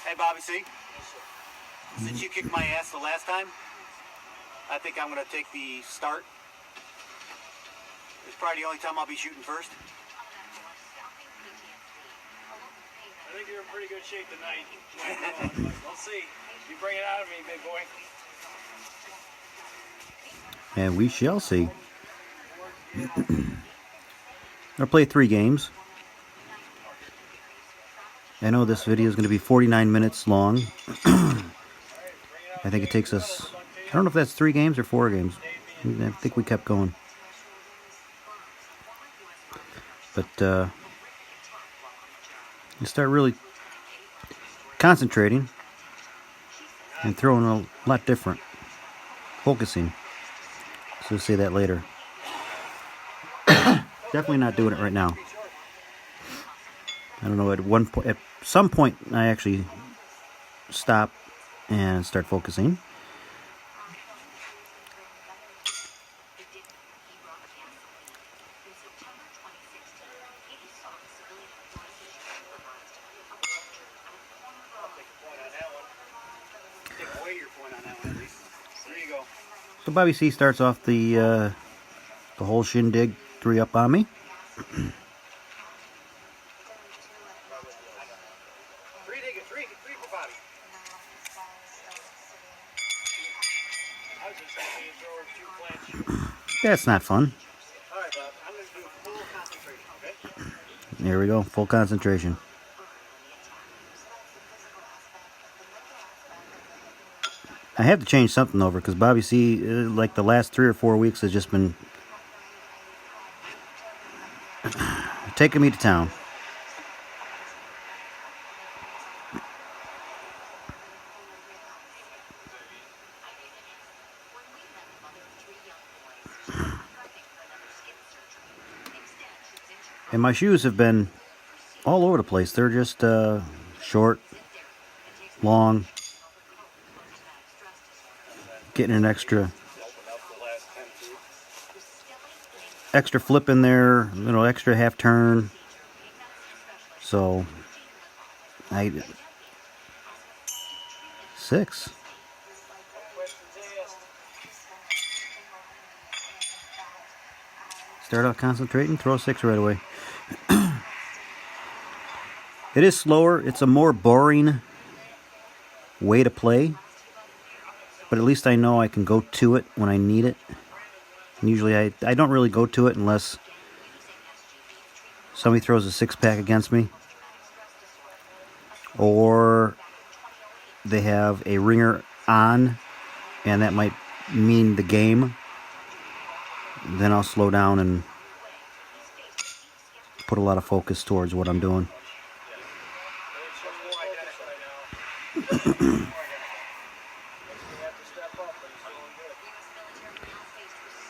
Hey, Bobby C. Since you kicked my ass the last time, I think I'm going to take the start. It's probably the only time I'll be shooting first. I think you're in pretty good shape tonight. We'll see. You bring it out of me, big boy. And we shall see. I'll play 3 games. I know this video is going to be 49 minutes long. I think it takes us, I don't know if that's 3 games or 4 games. I think we kept going. But you start really concentrating and throwing a lot different. Focusing. So we'll say that later. Definitely not doing it right now. I don't know, at some point I actually stop and start focusing. So Bobby C starts off the whole shindig 3 up on me. That's not fun. There we go, full concentration. I have to change something over because Bobby C, like the last 3 or 4 weeks, has just been taking me to town. And my shoes have been all over the place. They're just short, long, getting an extra flip in there, you know, extra half turn. So, 6. Start out concentrating, throw 6 right away. It is slower. It's a more boring way to play. But at least I know I can go to it when I need it. And usually I don't really go to it unless somebody throws a 6-pack against me. Or they have a ringer on, and that might mean the game. Then I'll slow down and put a lot of focus towards what I'm doing.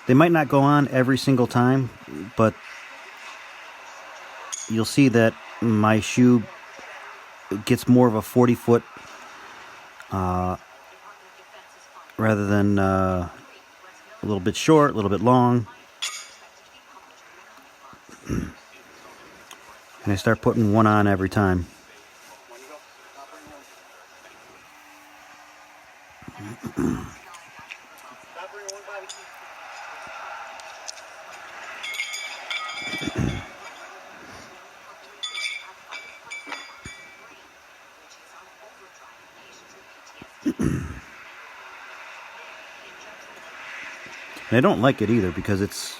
They might not go on every single time, but you'll see that my shoe gets more of a 40-foot rather than a little bit short, a little bit long. And I start putting 1 on every time. And I don't like it either because it's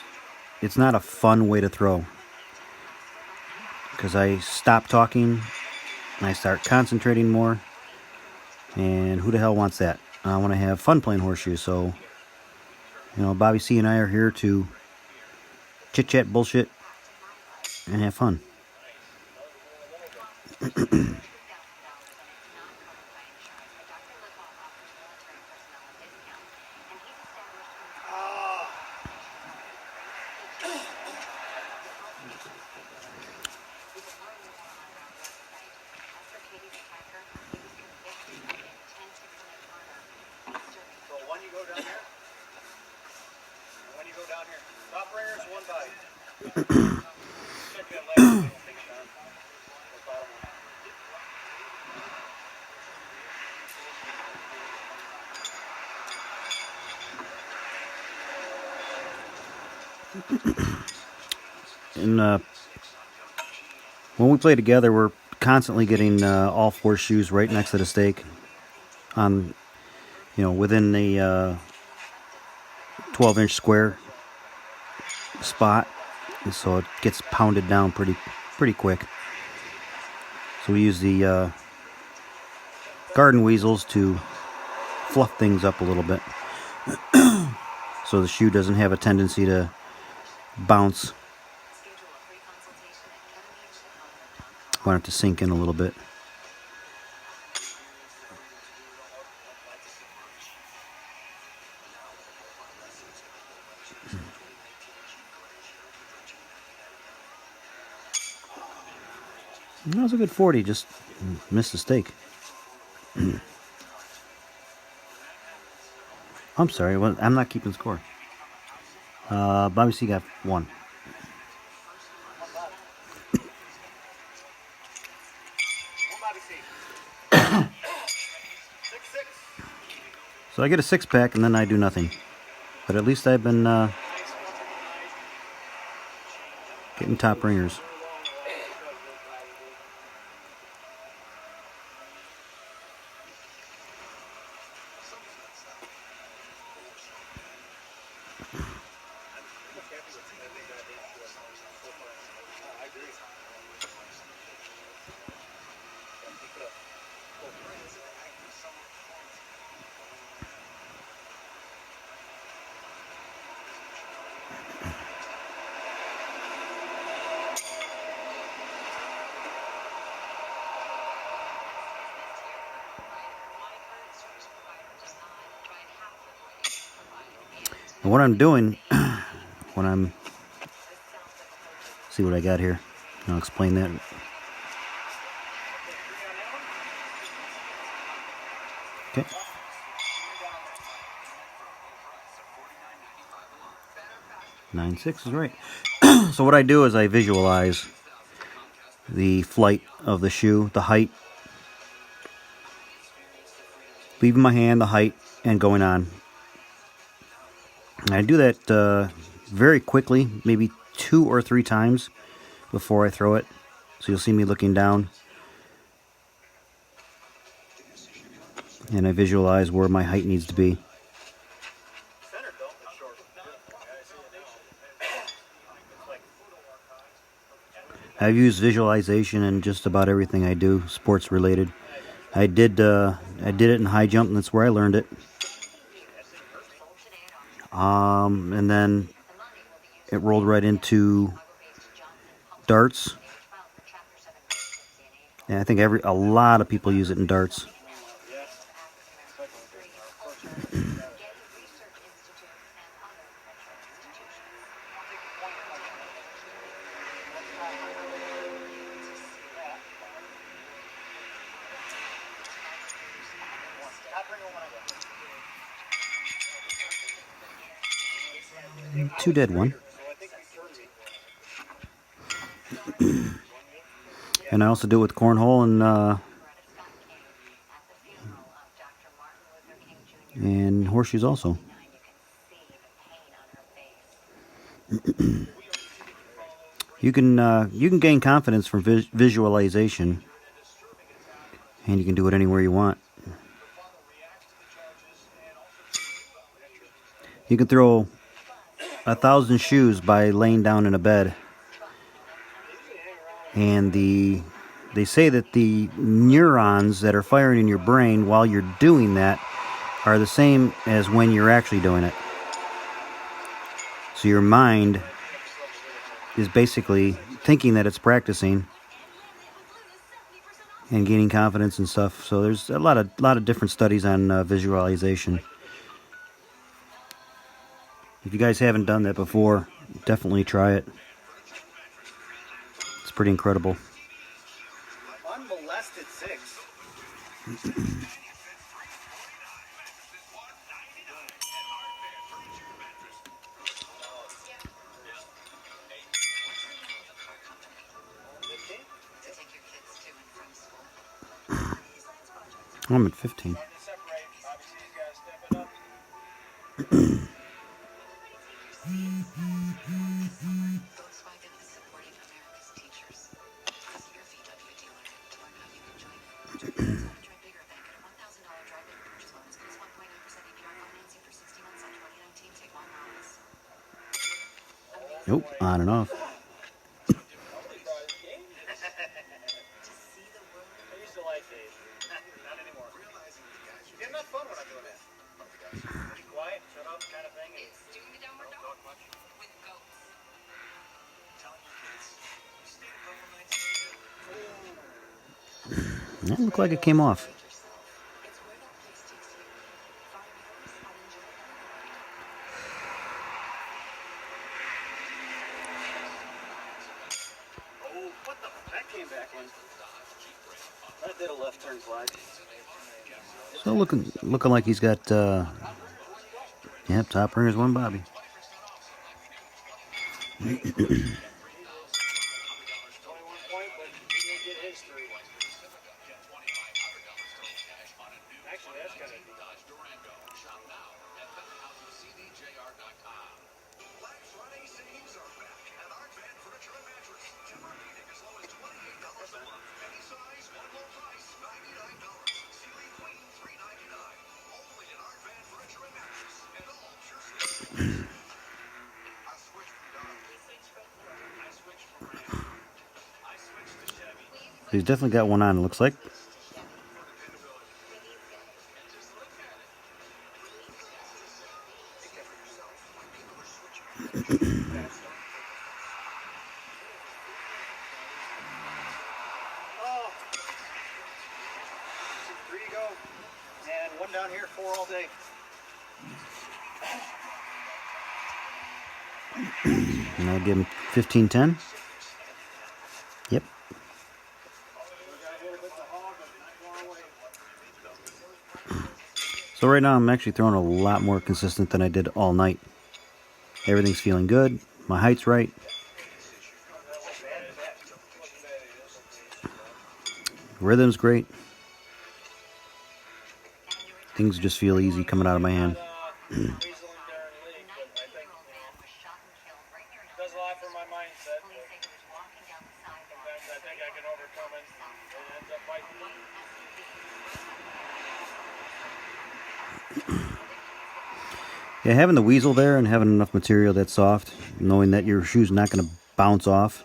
not a fun way to throw. Because I stop talking and I start concentrating more. And who the hell wants that? I want to have fun playing horseshoe. So, you know, Bobby C and I are here to chit-chat, bullshit, and have fun. And when we play together, we're constantly getting all 4 shoes right next to the stake, on, within the 12-inch square spot, and so it gets pounded down pretty quick. So we use the garden weasels to fluff things up a little bit, so the shoe doesn't have a tendency to bounce. I want it to sink in a little bit. That was a good 40, just missed the stake. I'm sorry, I'm not keeping score. Bobby C got 1. So I get a 6-pack and then I do nothing. But at least I've been getting top ringers. And what I'm doing when I'm, see what I got here, I'll explain that. Okay. Nine six is right. So what I do is I visualize the flight of the shoe, the height, leaving my hand, the height, and going on. And I do that very quickly, maybe 2 or 3 times before I throw it. So you'll see me looking down, and I visualize where my height needs to be. I've used visualization in just about everything I do, sports related. I did it in high jump, and that's where I learned it. And then it rolled right into darts. And I think a lot of people use it in darts. Two dead one. And I also do it with cornhole and horseshoes also. You can gain confidence from visualization, and you can do it anywhere you want. You can throw 1,000 shoes by laying down in a bed, and they say that the neurons that are firing in your brain while you're doing that are the same as when you're actually doing it. So your mind is basically thinking that it's practicing and gaining confidence and stuff. So there's a lot of different studies on visualization. If you guys haven't done that before, definitely try it. It's pretty incredible. Unmolested 6. I'm at 15. Nope, on and off. I used to like these. Not anymore. Getting that fun when I'm doing that. Be quiet, shut up, kind of thing. It's doing the downward dog with goats. That looked like it came off. Oh, what the? That came back in. That did a left turn slide. So looking like he's got, yep, top ringers, one Bobby. 21 point, but he didn't get his 3. Actually, that's kind of neat. He's definitely got one on, it looks like. Oh. 3 to go. And 1 down here, 4 all day. And I'll give him 15-10. Yep. So right now I'm actually throwing a lot more consistent than I did all night. Everything's feeling good. My height's right. Rhythm's great. Things just feel easy coming out of my hand. Does a lot for my mindset. Sometimes I think I can overcome it. It ends up biting me. Yeah, having the weasel there and having enough material that's soft, knowing that your shoe's not going to bounce off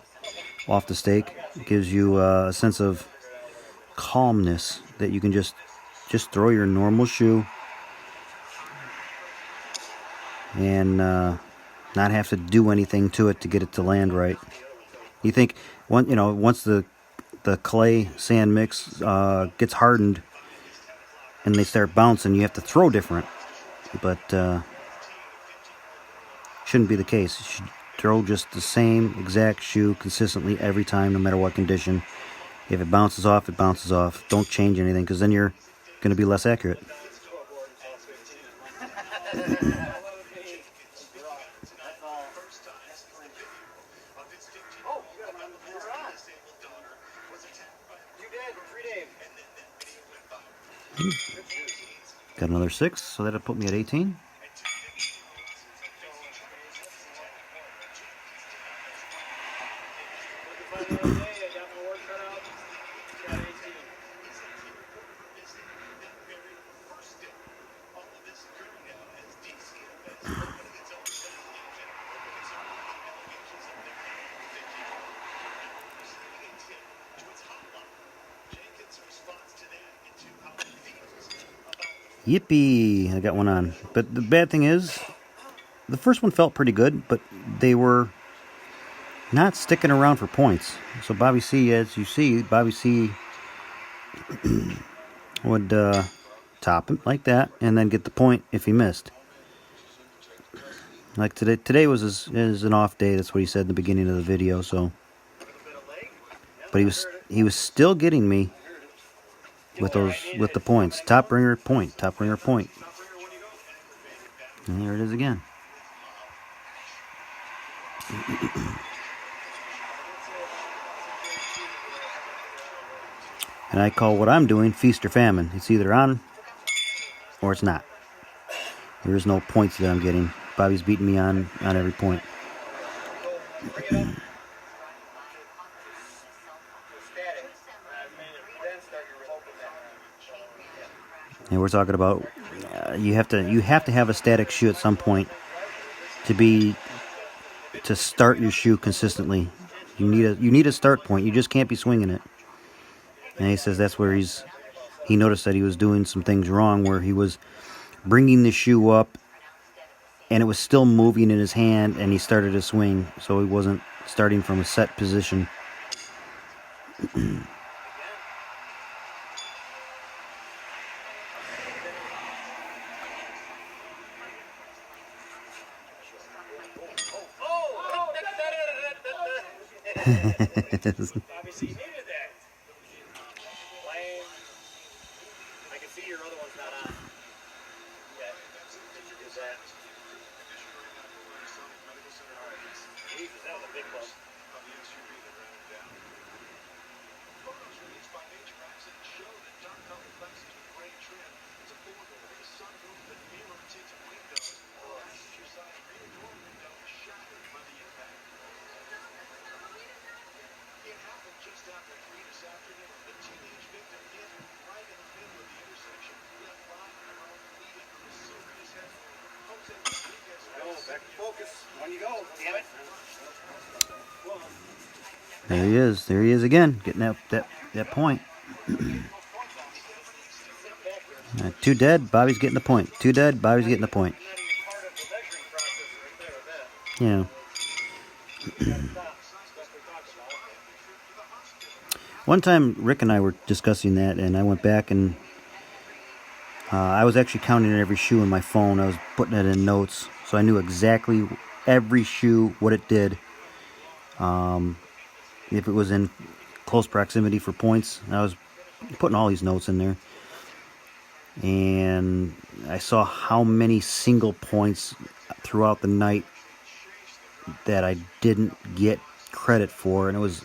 the stake, gives you a sense of calmness that you can just throw your normal shoe and not have to do anything to it to get it to land right. You think, once the clay sand mix gets hardened and they start bouncing, you have to throw different, but shouldn't be the case. You should throw just the same exact shoe consistently every time, no matter what condition. If it bounces off, it bounces off. Don't change anything, because then you're going to be less accurate. Got another 6, so that'll put me at 18. Yippee! I got one on. But the bad thing is, the first one felt pretty good, but they were not sticking around for points. So Bobby C, as you see, Bobby C would top him like that and then get the point if he missed. Like today was an off day. That's what he said in the beginning of the video. So, but he was still getting me with the points. Top ringer point. Top ringer point. And there it is again. And I call what I'm doing feast or famine. It's either on or it's not. There is no points that I'm getting. Bobby's beating me on every point. And we're talking about you have to have a static shoe at some point to to start your shoe consistently. You need a start point. You just can't be swinging it. And he says that's where he noticed that he was doing some things wrong, where he was bringing the shoe up and it was still moving in his hand, and he started to swing, so he wasn't starting from a set position. Obviously, you needed that. Lame. I can see your other one's not on. Yeah. Is that? Jesus, that was a big bump. Back to focus. On you go. Damn it. There he is. There he is again, getting that point. 2 dead. Bobby's getting the point. 2 dead. Bobby's getting the point. Yeah. One time, Rick and I were discussing that, and I went back and I was actually counting every shoe in my phone. I was putting it in notes, so I knew exactly every shoe, what it did. If it was in close proximity for points, I was putting all these notes in there. And I saw how many single points throughout the night that I didn't get credit for, and it was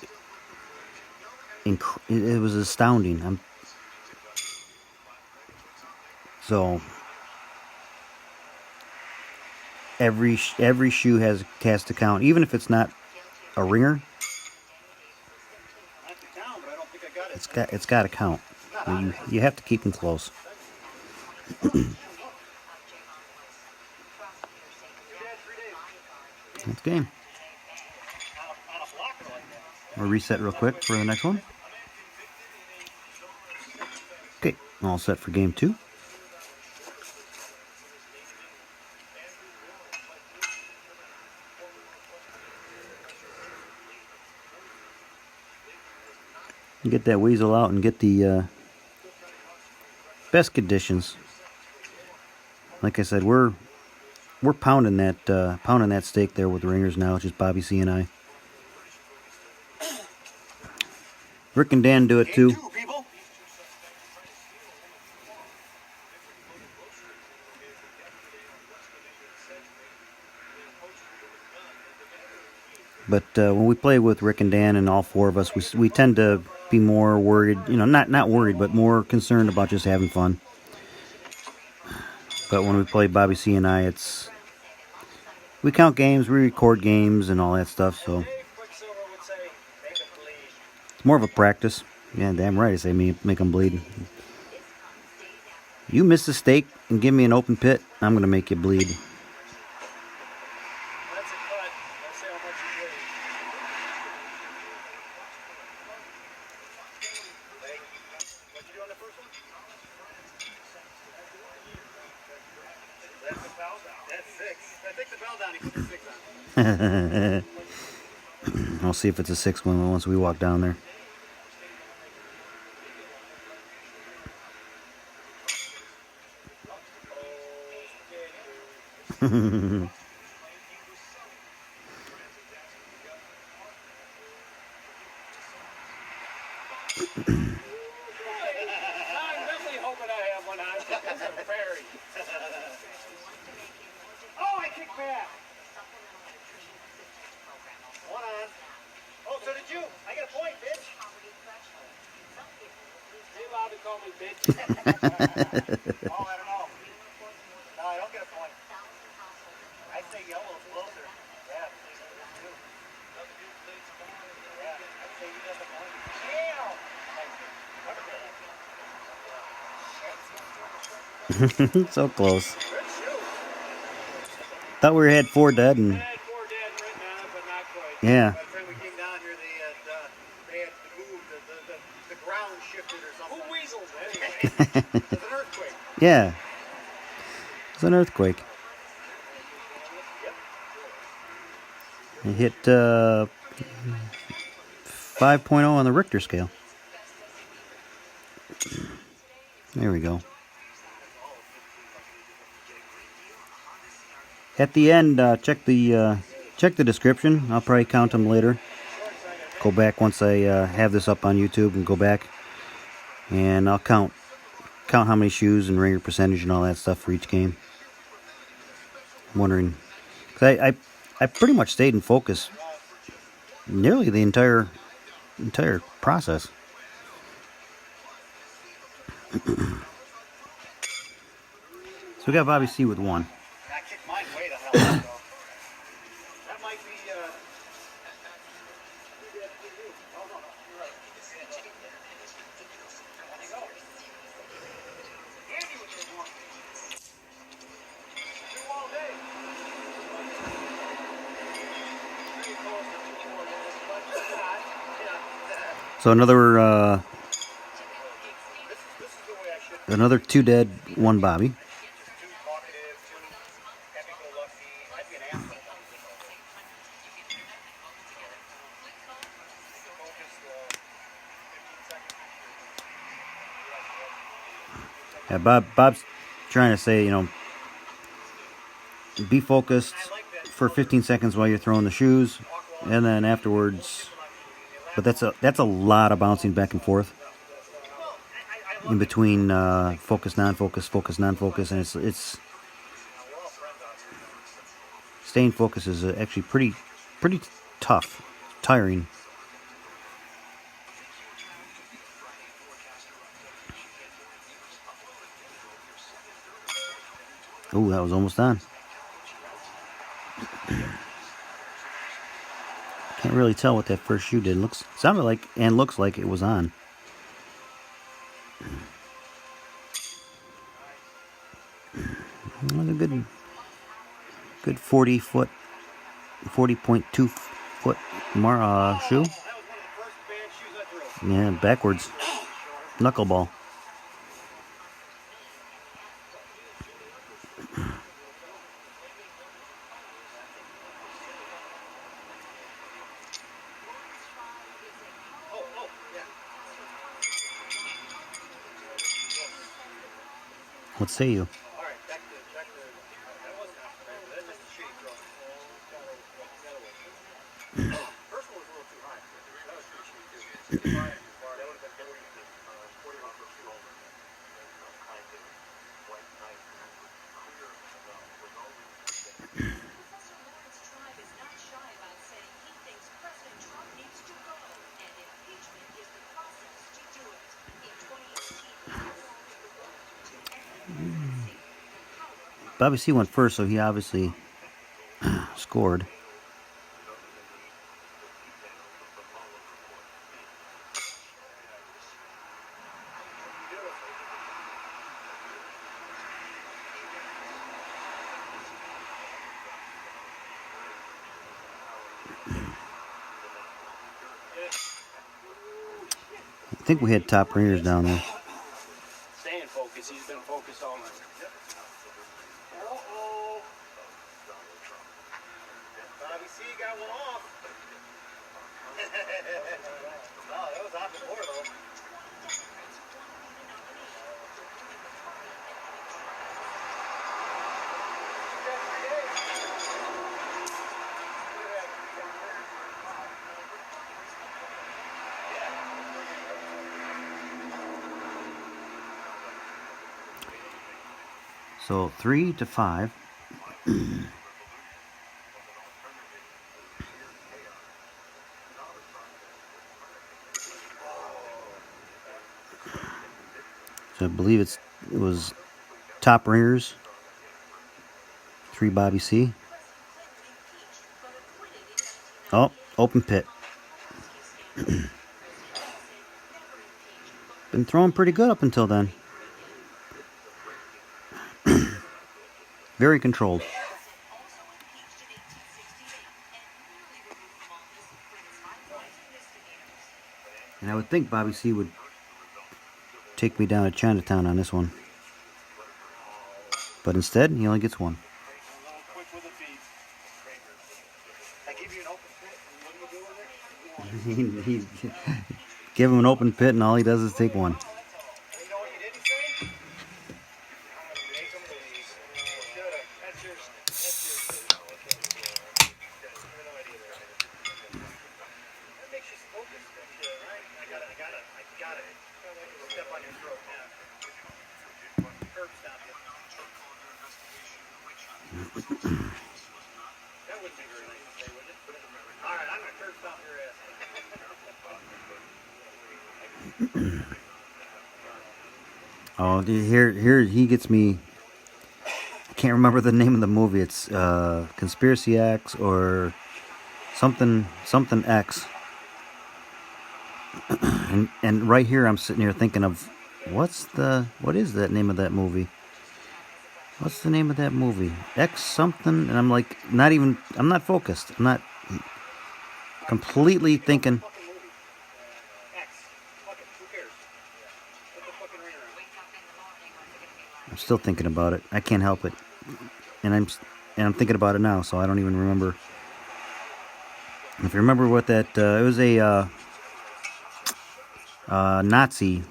astounding. So every shoe has a cast to count, even if it's not a ringer. It's got to count. You have to keep them close. That's game. We'll reset real quick for the next one. Okay, all set for game 2. Get that weasel out and get the best conditions. Like I said, we're pounding that steak there with the ringers now. It's just Bobby C and I. Rick and Dan do it too. But when we play with Rick and Dan and all 4 of us, we tend to be more worried, not worried, but more concerned about just having fun. But when we play Bobby C and I, we count games, we record games, and all that stuff. So Qukslvr would say, make them bleed. it's more of a practice. Yeah, damn right. I say make them bleed. You miss a steak and give me an open pit, I'm gonna make you bleed. That's a cut. Let's see how much you bleed. What'd you do on the first one? That's the bell down. That's 6. I think the bell down, he put the 6 on. I'll see if it's a 6 one once we walk down there. I'm definitely hoping I have one on because of Barry. Oh, I kicked back. One on. Oh, so did you. I got a point, bitch. You allowed to call me bitch? Oh, I don't know. No, I don't get a point. I say yellow's closer. Yeah, two. Yeah, I say you got the point. So close. Thought we had 4 dead, and I had 4 dead written on it, but Yeah. By the time we came down here, they had moved the ground shifted or Who something. weaseled anyway? There's an earthquake. Yeah. It's an earthquake. It hit 5.0 on the Richter scale. There we go. At the end, check the description. I'll probably count them later. Go back once I have this up on YouTube and go back, and I'll count how many shoes and ringer percentage and all that stuff for each game. I'm wondering, cause I pretty much stayed in focus nearly the entire process. So we got Bobby C with 1. I kicked mine way the hell out, though. That might be, oh, no, you're right. There you go. Andy was there one. Two all day. Pretty close to 2 more minutes, but not. Yeah. So another This is the way I should be. another 2 dead, 1 Bobby. Too talkative, too happy-go-lucky. I'd be an asshole. Focused, 15 seconds. Yeah, Bob's trying to say, be focused for 15 seconds while you're throwing the shoes, and then afterwards. But that's a lot of bouncing back and forth in between focus, non-focus, focus, non-focus, and it's staying focused is actually pretty tough, tiring. Oh, that was almost on. Can't really tell what that first shoe did. Sounded like and looks like it was on. Well, a good 40 foot, 40.2 foot shoe. That was one of the first bad shoes I threw. Yeah, backwards, knuckleball. What say you? All right, back to that wasn't after that. That's just a shitty throw. First one was a little too high. That was pretty shitty too. That would have been 40 off the shoe. Professor Lawrence Tribe is not shy about saying he thinks President Trump needs to go, and impeachment is the process to do it. In 2018, Bobby C went first, so he obviously scored. I think we had top ringers down there. Staying focused. He's been focused all night. Uh-oh. Bobby C got one off. Oh, that was off before, though. So 3 to 5. So I believe it was top ringers. 3 Bobby C. Oh, open pit. Been throwing pretty good up until then. Very controlled. And I would think Bobby C would take me down to Chinatown on this one. But instead, he only gets one. A little quick with the feet. I give you an open pit, and what do you do with it? he give him an open pit, and all he does is take one. You know what you didn't say? Make them believe. Should've. That's yours. That's yours. That makes you focus, that shit, right? I gotta step on your throat now. Curb stop you. That wouldn't be very nice to say, would it? Alright, I'm gonna curb stop your ass. Oh, here he gets me. I can't remember the name of the movie. It's Conspiracy X or something X. And right here I'm sitting here thinking of what is that name of that movie? What's the name of that movie? X something, and I'm like I'm not focused. I'm not completely thinking. Fucking movie. X. Fuck it. Who cares? Put the fucking ring around. I'm still thinking about it. I can't help it, and I'm thinking about it now, so I don't even remember. If you remember what that it was a Nazi.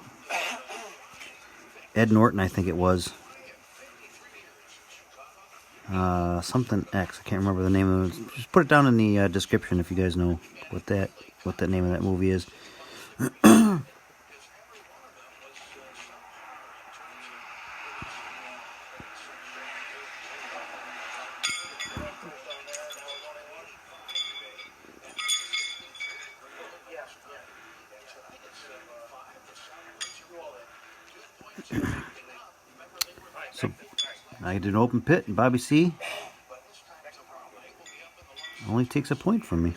Ed Norton, I think it was. Something X. I can't remember the name of it. Just put it down in the description if you guys know what that name of that movie is. So I did an open pit, and Bobby C only takes a point from me.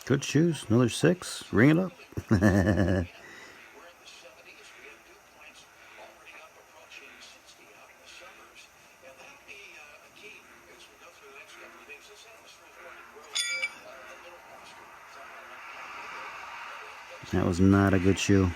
Good shoes. Another 6. Ring it up. That was not a good shoe.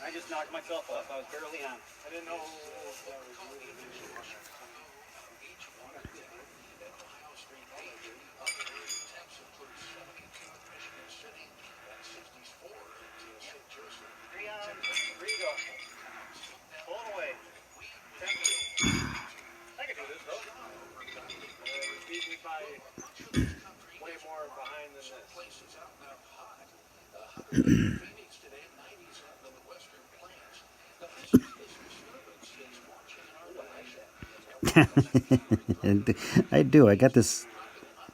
I just knocked myself off. I was barely on. I didn't know that was moving. Here you go. Pull it away. I can do this, though. You beat me by way more behind than this. I do. I got this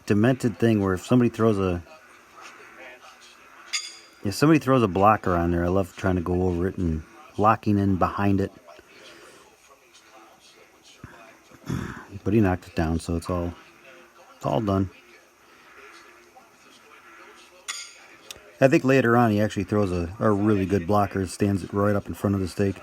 demented thing where if somebody throws a blocker on there, I love trying to go over it and locking in behind it. But he knocked it down, so it's all done. I think later on he actually throws a really good blocker that stands right up in front of the stake.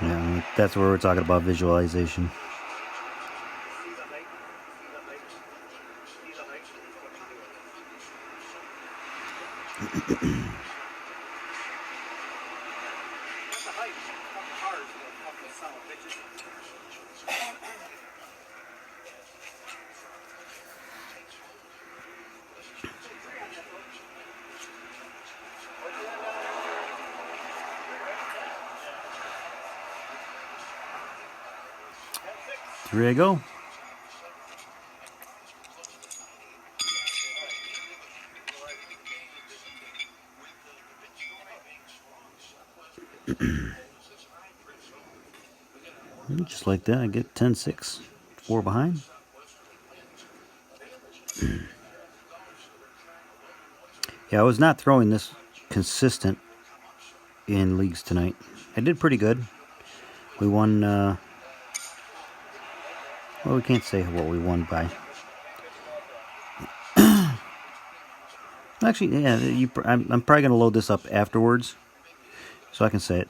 Yeah, that's where we're talking about visualization. Here I go. And just like that, I get 10-6, 4 behind. Yeah, I was not throwing this consistent in leagues tonight. I did pretty good. We won, well, we can't say what we won by. Actually, yeah, I'm probably going to load this up afterwards, so I can say it.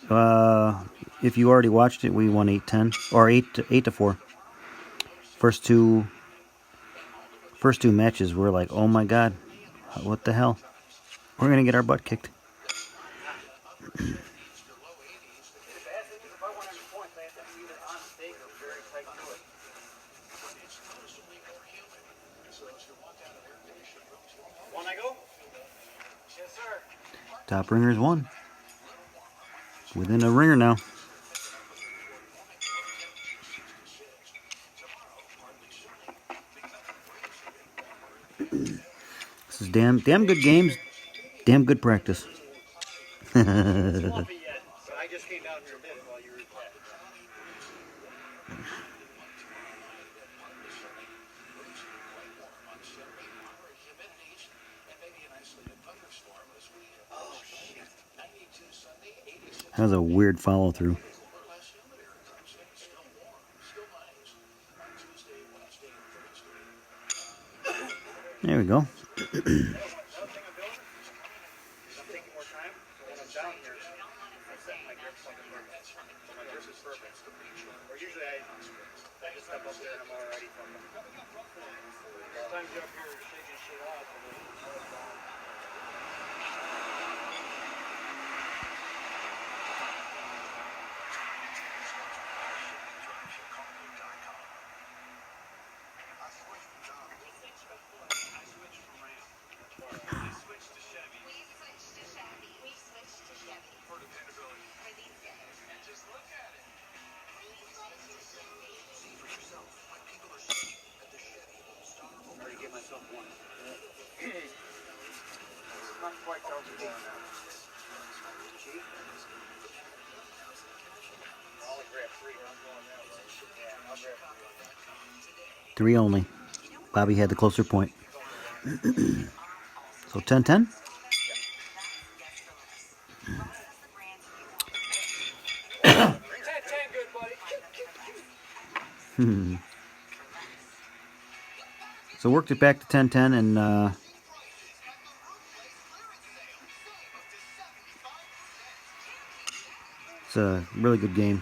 If you already watched it, we won 8-10, or 8-4. First two matches, we're like, oh my god, what the hell? We're going to get our butt kicked. One I go? Yes, sir. Top ringer's won. Within a ringer now. This is damn good games, damn good practice. Fluffy yet, so I just came down here a bit while you were at. That was a weird follow through. There we go. Usually I just step up there and I'm already from them. Sometimes you're up here shaking shit off. Not quite comfortable now. I'll grab 3. I'm going that way. Yeah, I'll grab 3. 3 only. Bobby had the closer point. So 10-10. So worked it back to 10-10 and it's a really good game.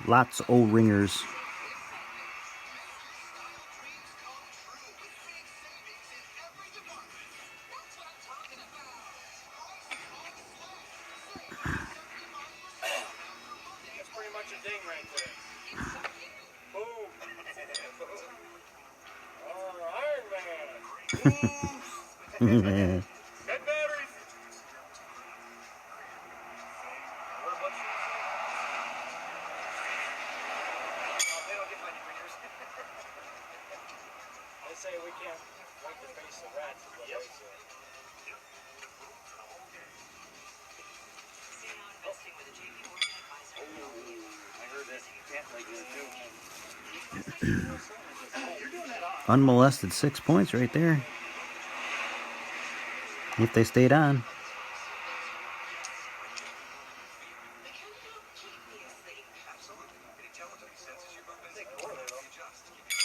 Lots of ringers. That's pretty much a ding right there. Boom. Oh, Iron Man. Good batteries. They don't get many ringers. They say we can't wipe the face of rats. Is what they say. I heard that cat like that too. Unmolested 6 points right there. If they stayed on.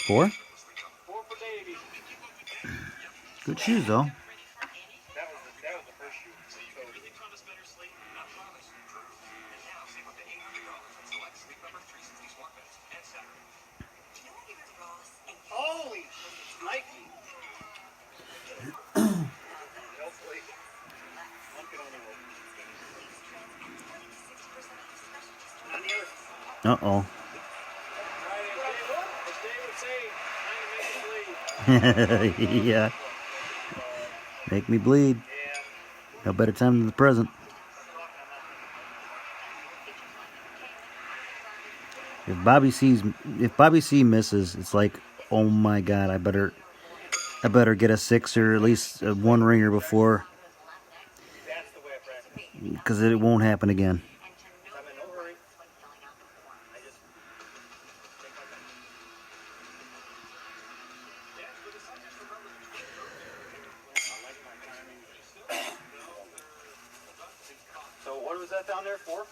Four? 4 for Davey. Good shoes though. That was the first shoe. Holy Nike. Hopefully, one can only hope. On the other Uh-oh. as Dave would say, trying to make it bleed. Yeah. Make me bleed. Yeah. No better time than the present. If Bobby C misses, it's like, oh my god, I better get a 6 or at least a 1 ringer before, That's the way I practice. because it won't happen again. I'm in no hurry. left down there? 4?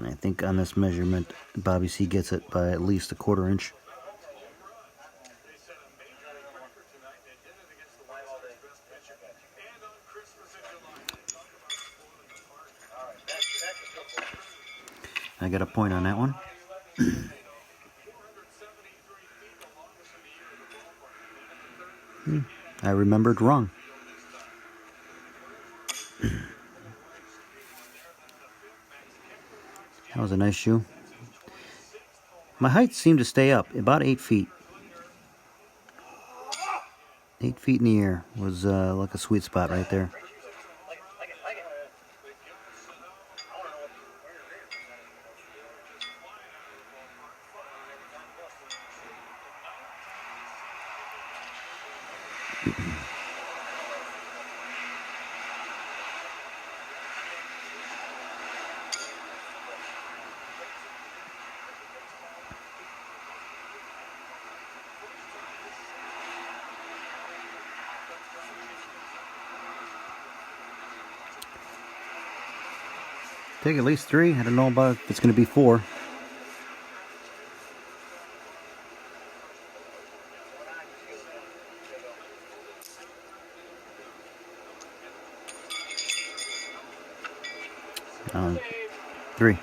I think on this measurement, Bobby C gets it by at least a 1/4 inch. I got a point on that one. I remembered wrong. That was a nice shoe. My height seemed to stay up, about 8 feet. 8 feet in the air was like a sweet spot right there. Take at least 3. I don't know about if it's going to be 4. Um, 3.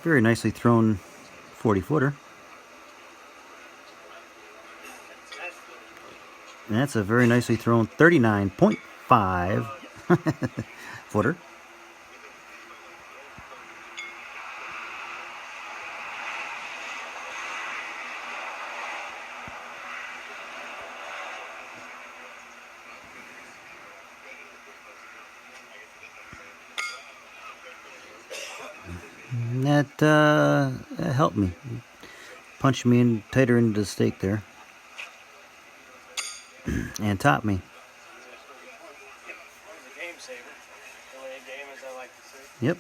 Very nicely thrown 40-footer. And that's a very nicely thrown 39.5 footer. And that helped me. Punched me in tighter into the stake there. And topped me. Game saver. Only a game, as I like to say. Yep.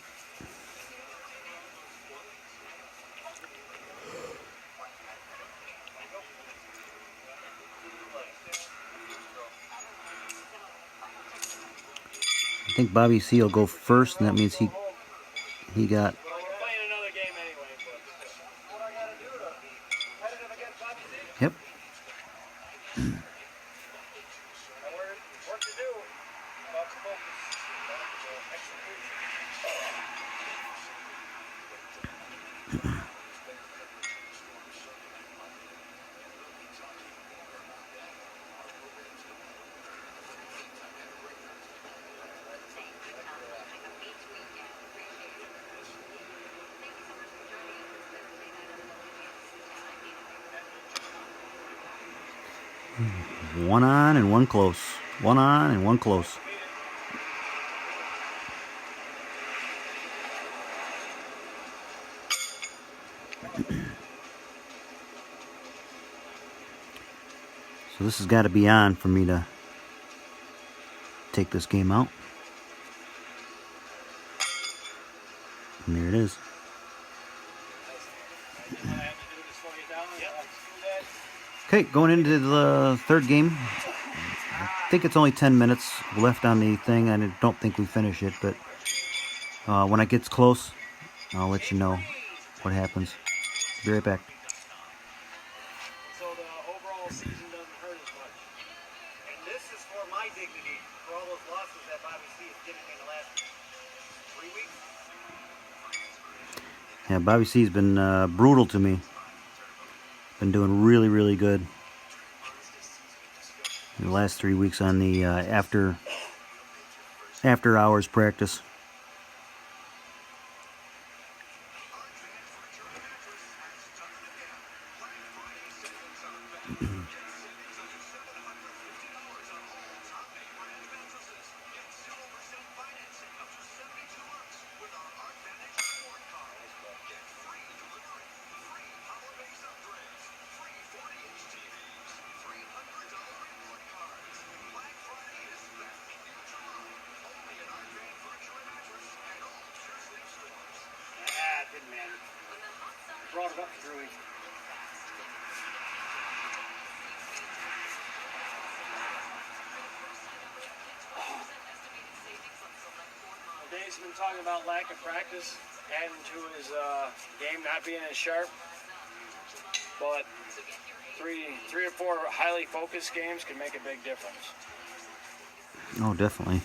I think Bobby C will go first, and that means he got. Well, we're playing another game anyway, but What I gotta do to competitive against Bobby C? Yep. Work to do. About to focus. Execution. One on and one close. One on and one close. So this has got to be on for me to take this game out. And there it is. Okay, going into the third game. I think it's only 10 minutes left on the thing. I don't think we finish it, but when it gets close, I'll let you know what happens. Be right back. so the overall season doesn't hurt as much. And this is for my dignity, for all those losses that Bobby C has given me in the last 3 weeks. Yeah, Bobby C's been brutal to me. Been doing really, really good in the last 3 weeks on the after hours practice. it up for 3 weeks. Dave's been talking about lack of practice, adding to his game not being as sharp. But three or four highly focused games can make a big difference. Oh, definitely.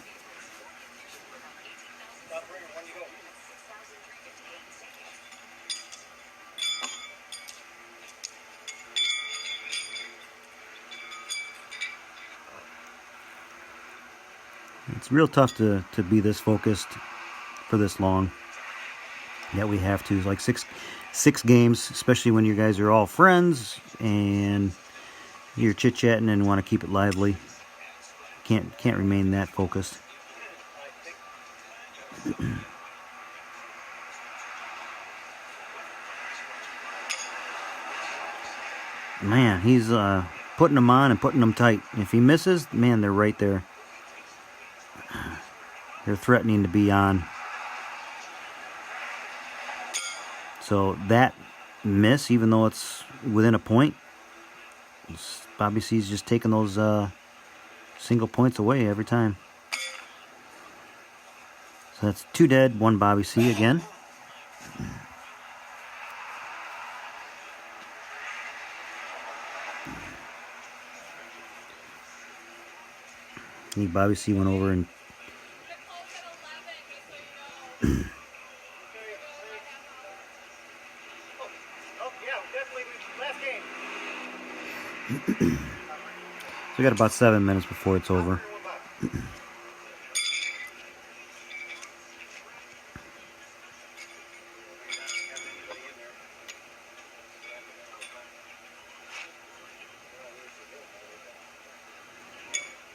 It's real tough to be this focused for this long. Yeah, we have to. Like six games, especially when you guys are all friends and you're chit-chatting and want to keep it lively. Can't remain that focused. Man, he's putting them on and putting them tight. If he misses, man, they're right there. They're threatening to be on. So that miss, even though it's within a point, Bobby C's just taking those single points away every time. So that's 2 dead, 1 Bobby C again. I think Bobby C went over and Oh, yeah, definitely last game. we got about 7 minutes before it's over.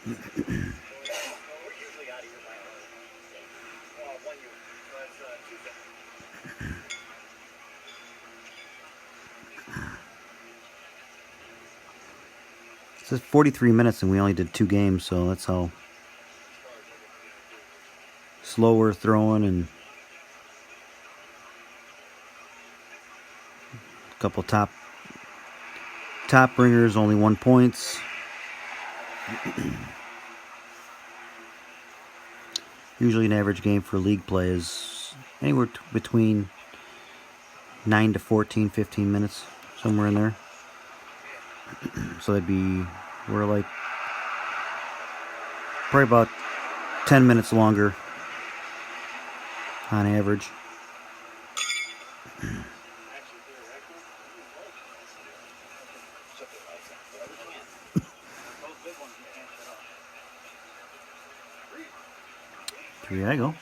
We're usually out of here by 1 year. So that's Tuesday. It says 43 minutes and we only did 2 games, so that's how slow we're throwing, and a couple top bringers, only 1 points. Usually an average game for league play is anywhere between 9 to 14, 15 minutes, somewhere in there. So we're like probably about 10 minutes longer on average. Here I go.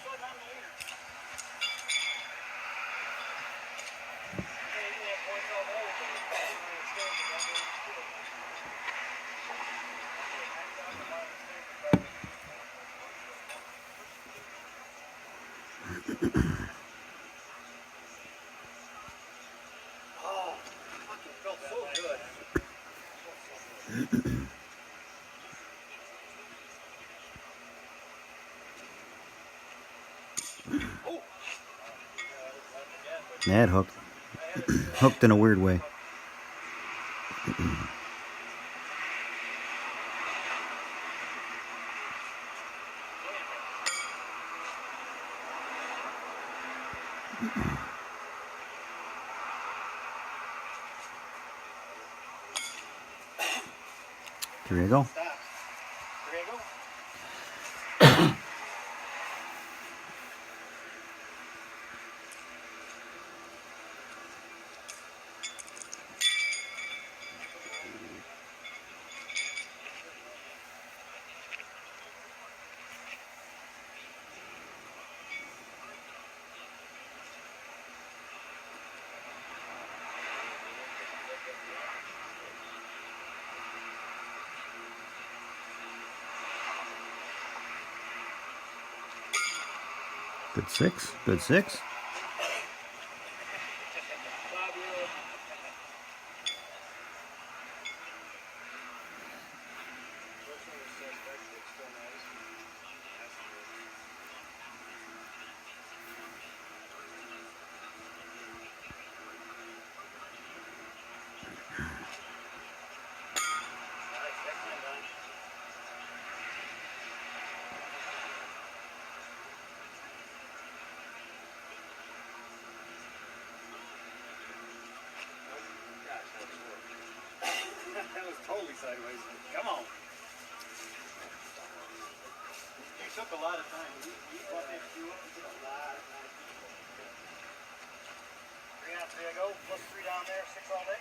Oh, fucking felt so good. That hooked. Hooked in a weird way. Here you go. There you go. Good 6. Good 6. sideways. Come on. You took a lot of time. You brought that shoe up and did a lot of time. 3 on 3 I go, plus 3 down there, 6 all day.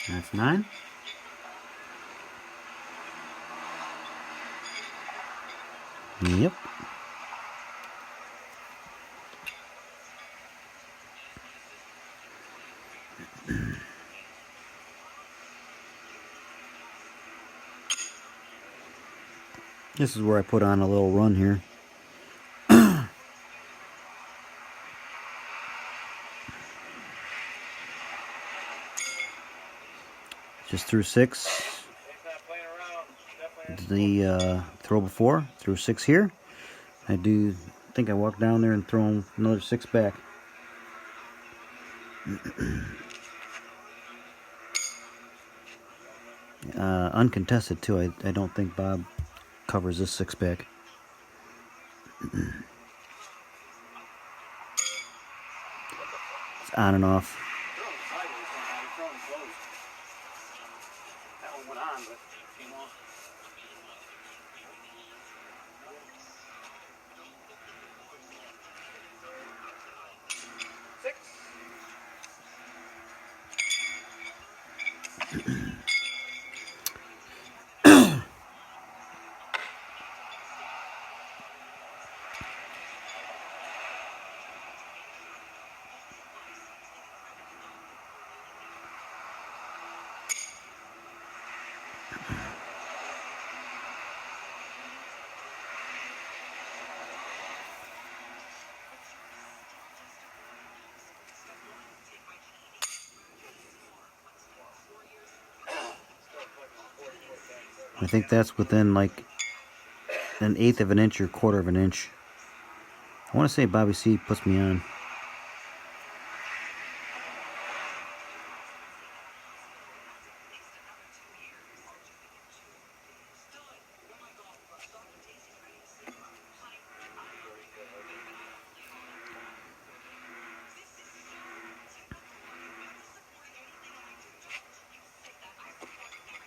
That's 9. Yep. This is where I put on a little run here. Just threw 6. He's not playing around. Definitely. The throw before, threw 6 here. I think I walked down there and thrown another 6 back. Uncontested too. I don't think Bob covers this 6 back. It's on and off. That one went on, but came off. I think that's within like 1/8 of an inch or 1/4 of an inch. I want to say Bobby C puts me on.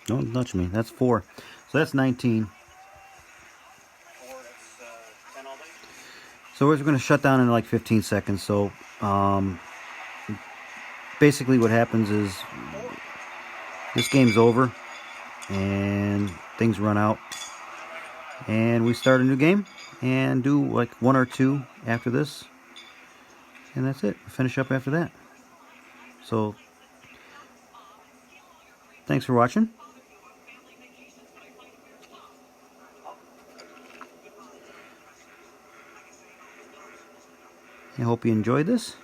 Don't touch me. That's 4. So that's 19. 4, that's 10 all day. So we're going to shut down in like 15 seconds. So basically what happens is this game's over and things run out. And we start a new game and do like 1 or 2 after this. And that's it. Finish up after that. So thanks for watching. I hope you enjoyed this.